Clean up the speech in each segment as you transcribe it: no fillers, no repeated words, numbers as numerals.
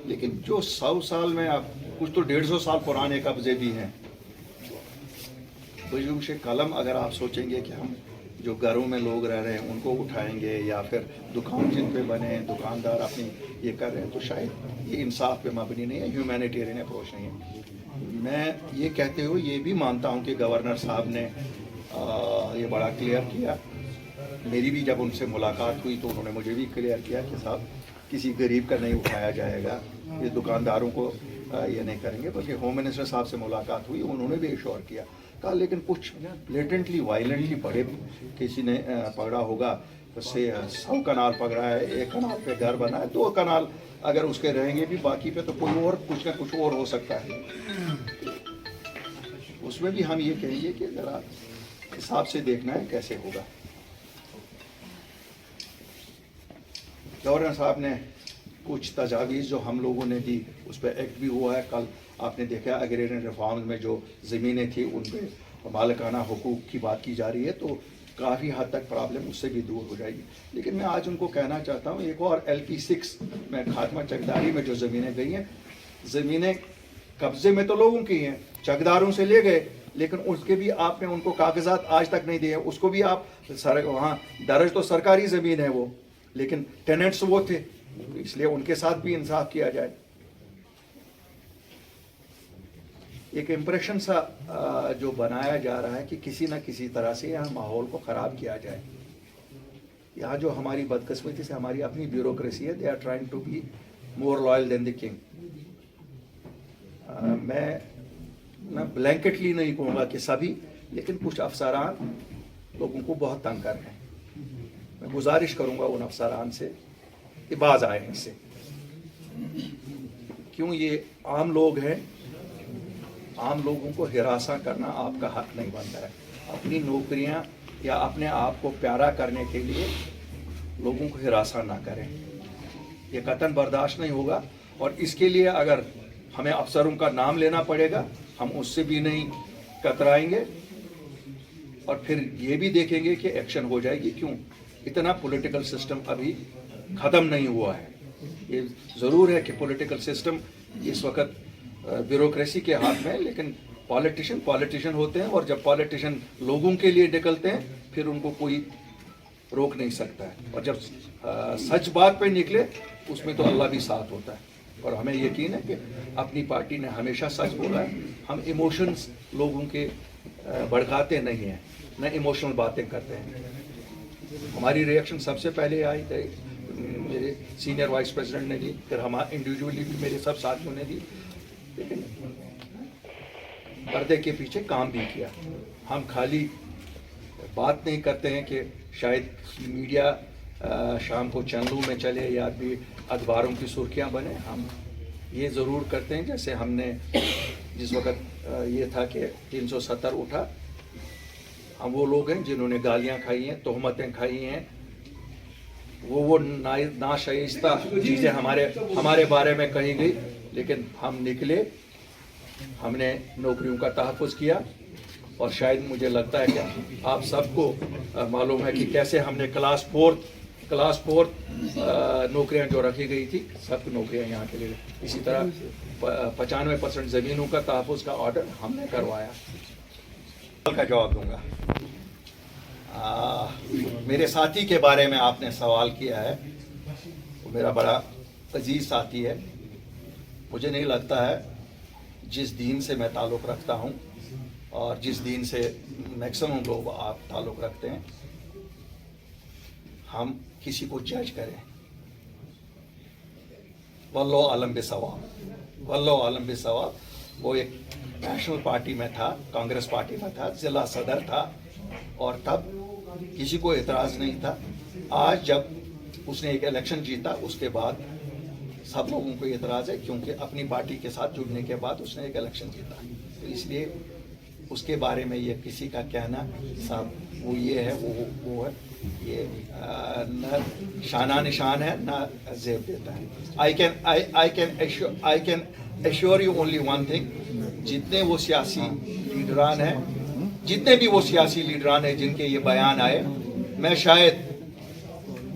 لیکن جو 100 سال میں اب کچھ تو 150 سال پرانے قبضے بھی ہیں. بجوش قلم اگر آپ سوچیں گے کہ ہم جو گھروں میں لوگ رہ رہے ہیں ان کو اٹھائیں گے یا پھر دکان جن پہ بنے دکاندار اپنی یہ کر رہے ہیں تو شاید یہ انصاف پہ مبنی نہیں ہے, ہیومینیٹیرین اپروچ نہیں ہے. میں یہ کہتے ہوئے یہ بھی مانتا ہوں کہ گورنر صاحب نے یہ بڑا کلیئر کیا. میری بھی جب ان سے ملاقات ہوئی تو انہوں نے مجھے بھی کلیئر کیا کہ صاحب کسی غریب کا نہیں اٹھایا جائے گا, یہ دکانداروں کو یہ نہیں کریں گے. بلکہ ہوم منسٹر صاحب سے ملاقات ہوئی, انہوں نے بھی ایشور کیا. کہا لیکن کچھ بلیٹنٹلی وائلنٹلی بڑے کسی نے پکڑا ہوگا, اس سے 100 کنال پکڑا ہے, 1 کنال پہ گھر بنا ہے, 2 کنال اگر اس کے رہیں گے بھی باقی پہ تو کوئی اور کچھ نہ کچھ اور ہو سکتا ہے. اس میں بھی ہم یہ کہیں گے کہ ذرا حساب سے دیکھنا ہے کیسے ہوگا. گورنر صاحب نے کچھ تجاویز جو ہم لوگوں نے دی اس پہ ایکٹ بھی ہوا ہے. کل آپ نے دیکھا ایگریرین ریفارمز میں جو زمینیں تھیں ان پہ مالکانہ حقوق کی بات کی جا رہی ہے, تو کافی حد تک پرابلم اس سے بھی دور ہو جائے گی. لیکن میں آج ان کو کہنا چاہتا ہوں ایک اور LP6 میں خاتمہ چکداری میں جو زمینیں گئی ہیں, زمینیں قبضے میں تو لوگوں کی ہیں, چکداروں سے لے گئے, لیکن اس کے بھی آپ نے ان کو کاغذات آج تک نہیں دیے. اس کو بھی آپ وہاں درج تو سرکاری زمین ہے وہ, لیکن ٹیننٹس وہ تھے, اس لیے ان کے ساتھ بھی انصاف کیا جائے. ایک امپریشن سا جو بنایا جا رہا ہے کہ کسی نہ کسی طرح سے یہاں ماحول کو خراب کیا جائے. یہاں جو ہماری بدقسمتی سے ہماری اپنی بیوروکریسی ہے, they are trying to be more loyal than the king. میں بلینکٹلی نہیں کہوں گا کہ سبھی, لیکن کچھ افسران لوگوں کو بہت تنگ کر رہے ہیں. میں گزارش کروں گا ان افسران سے کہ باز آئیں اس سے. کیوں یہ عام لوگ ہیں, عام لوگوں کو ہراساں کرنا آپ کا حق نہیں بنتا ہے. اپنی نوکریاں یا اپنے آپ کو پیارا کرنے کے لیے لوگوں کو ہراساں نہ کریں, یہ قطعاً برداشت نہیں ہوگا. اور اس کے لیے اگر ہمیں افسروں کا نام لینا پڑے گا ہم اس سے بھی نہیں کترائیں گے, اور پھر یہ بھی دیکھیں گے کہ ایکشن ہو جائے گی. کیوں اتنا پولیٹیکل سسٹم ابھی ختم نہیں ہوا ہے. یہ ضرور ہے کہ پولیٹیکل سسٹم اس وقت بیوروکریسی کے ہاتھ میں, لیکن پالیٹیشین ہوتے ہیں, اور جب پالیٹیشین لوگوں کے لیے نکلتے ہیں پھر ان کو کوئی روک نہیں سکتا ہے. اور جب سچ بات پہ نکلے اس میں تو اللہ بھی ساتھ ہوتا ہے. اور ہمیں یقین ہے کہ اپنی پارٹی نے ہمیشہ سچ بولا ہے. ہم ایموشنز لوگوں کے بھڑکاتے نہیں ہیں, نہ ایموشنل باتیں کرتے ہیں. ہماری ریئیکشن سب سے پہلے آئی تھی, میرے سینئر وائس پریزیڈنٹ نے دی, پھر ہم انڈیویجولی بھی میرے سب ساتھیوں نے دی, لیکن پردے کے پیچھے کام بھی کیا. ہم خالی بات نہیں کرتے ہیں کہ شاید میڈیا شام کو چینلوں میں چلے یا بھی اخباروں کی سرخیاں بنے. ہم یہ ضرور کرتے ہیں, جیسے ہم نے جس وقت یہ تھا کہ 370 اٹھا, ہم وہ لوگ ہیں جنہوں نے گالیاں کھائی ہیں, تہمتیں کھائی ہیں, وہ ناشائستہ چیزیں ہمارے بارے میں کہی گئی, لیکن ہم نکلے, ہم نے نوکریوں کا تحفظ کیا. اور شاید مجھے لگتا ہے کہ آپ سب کو معلوم ہے کہ کیسے ہم نے کلاس فورتھ نوکریاں جو رکھی گئی تھی سب نوکریاں یہاں کے لیے. اسی طرح 95% زمینوں کا تحفظ کا آرڈر ہم نے کروایا. کا جواب دوں گا. میرے ساتھی کے بارے میں آپ نے سوال کیا ہے, وہ میرا بڑا عزیز ساتھی ہے. مجھے نہیں لگتا ہے جس دین سے میں تعلق رکھتا ہوں اور جس دین سے میکسیمم لوگ آپ تعلق رکھتے ہیں, ہم کسی کو جج کریں. واللہ عالم بثواب, واللہ عالم بثواب. وہ ایک نیشنل پارٹی میں تھا, کانگریس پارٹی میں تھا, ضلع صدر تھا, اور تب کسی کو اعتراض نہیں تھا. آج جب اس نے ایک الیکشن جیتا اس کے بعد سب لوگوں کو اعتراض ہے, کیونکہ اپنی پارٹی کے ساتھ جڑنے کے بعد اس نے ایک الیکشن جیتا. تو اس لیے اس کے بارے میں یہ کسی کا کہنا صاحب وہ یہ ہے وہ ہے, یہ نہ شانہ نشان ہے نہ زیب دیتا ہے. I can assure you only one thing, جتنے وہ سیاسی لیڈران ہیں, جتنے بھی وہ سیاسی لیڈران ہیں جن کے یہ بیان آئے, میں شاید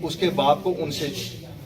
اس کے باپ کو ان سے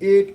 1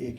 1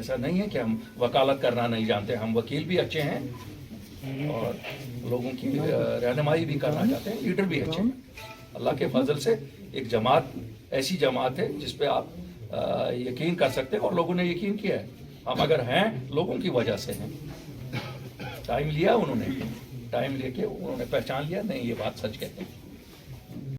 ایسا نہیں ہے کہ ہم وکالت کرنا نہیں جانتے، ہم وکیل بھی اچھے ہیں اور لوگوں کی رہنمائی بھی کرنا چاہتے ہیں، لیڈر بھی اچھے ہیں. اللہ کے فضل سے ایک جماعت ایسی جماعت ہے جس پہ آپ یقین کر سکتے ہیں اور لوگوں نے یقین کیا ہے. ہم اگر ہیں لوگوں کی وجہ سے ہیں. ٹائم لیا انہوں نے، ٹائم لے کے انہوں نے پہچان لیا نہیں یہ بات سچ کہتے ہیں.